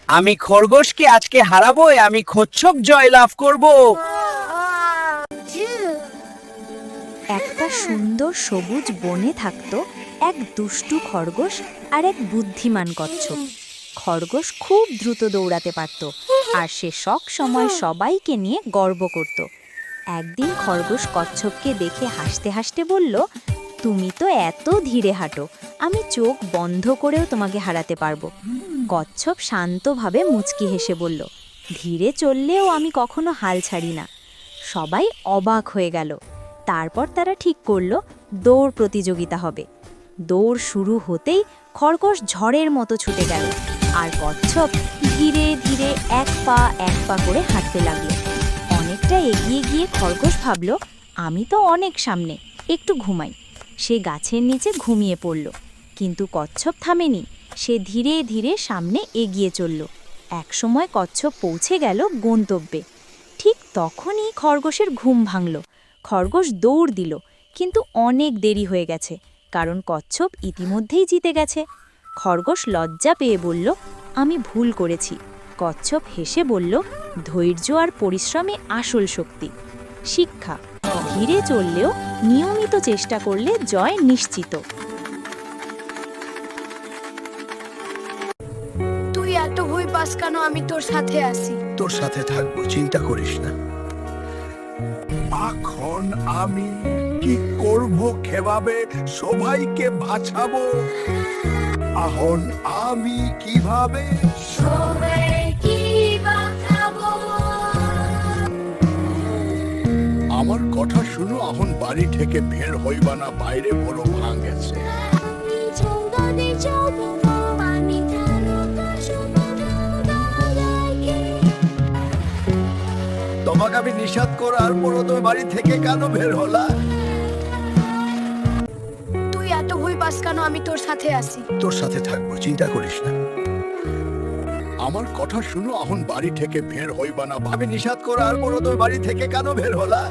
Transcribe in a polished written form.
আমি খরগোশকে আজকে হারাবোই, আমি কচ্ছপ জয় লাভ করব। একটা সুন্দর সবুজ বনে থাকতো এক দুষ্টু খরগোশ আর এক বুদ্ধিমান কচ্ছপ। খরগোশ খুব দ্রুত দৌড়াতে পারত আর সে সব সময় সবাইকে নিয়ে গর্ব করত। একদিন খরগোশ কচ্ছপকে দেখে হাসতে হাসতে বলল, তুমি তো এত ধীরে হাঁটো, আমি চোখ বন্ধ করেও তোমাকে হারাতে পারবো। কচ্ছপ শান্তভাবে মুচকি হেসে বলল, ধীরে চললেও আমি কখনো হাল ছাড়ি না। সবাই অবাক হয়ে গেল। তারপর তারা ঠিক করলো দৌড় প্রতিযোগিতা হবে। দৌড় শুরু হতেই খরগোশ ঝড়ের মতো ছুটে গেল আর কচ্ছপ ধীরে ধীরে এক পা করে হাঁটতে লাগলো। অনেকটা এগিয়ে গিয়ে খরগোশ ভাবল, আমি তো অনেক সামনে, একটু ঘুমাই। সে গাছের নিচে ঘুমিয়ে পড়ল। কিন্তু কচ্ছপ থামেনি, সে ধীরে ধীরে সামনে এগিয়ে চলল। একসময় কচ্ছপ পৌঁছে গেল গন্তব্যে। ঠিক তখনই খরগোশের ঘুম ভাঙল। খরগোশ দৌড় দিল, কিন্তু অনেক দেরি হয়ে গেছে, কারণ কচ্ছপ ইতিমধ্যেই জিতে গেছে। খরগোশ লজ্জা পেয়ে বলল, আমি ভুল করেছি। কচ্ছপ হেসে বলল, ধৈর্য আর পরিশ্রমই আসল শক্তি। শিক্ষা, ধীরে চললেও নিয়মিত চেষ্টা করলে জয় নিশ্চিত। তুই এত ভয় পাস কেন? আমি তোর সাথে আছি। তোর সাথে থাকবো, চিন্তা করিস না। এখন আমি কি করব, কিভাবে সবাইকে বাঁচাবো? এখন আমি কিভাবে আমার কথা শুনো, এখন বাড়ি থেকে বের হইবা না, বাইরে বড় ভাঙ গেছে। তোমাকে আমি নিষেধ করার পরও তুমি বাড়ি থেকে কেন বের হলা? তুই এত ভয় পাস কেন? আমি তোর সাথে আছি। তোর সাথে থাকবো, চিন্তা করিস না। আমার কথা শুনো, এখন বাড়ি থেকে বের হইবা না। ভাবি নিষেধ করার পরও তুমি বাড়ি থেকে কেন বের হলা?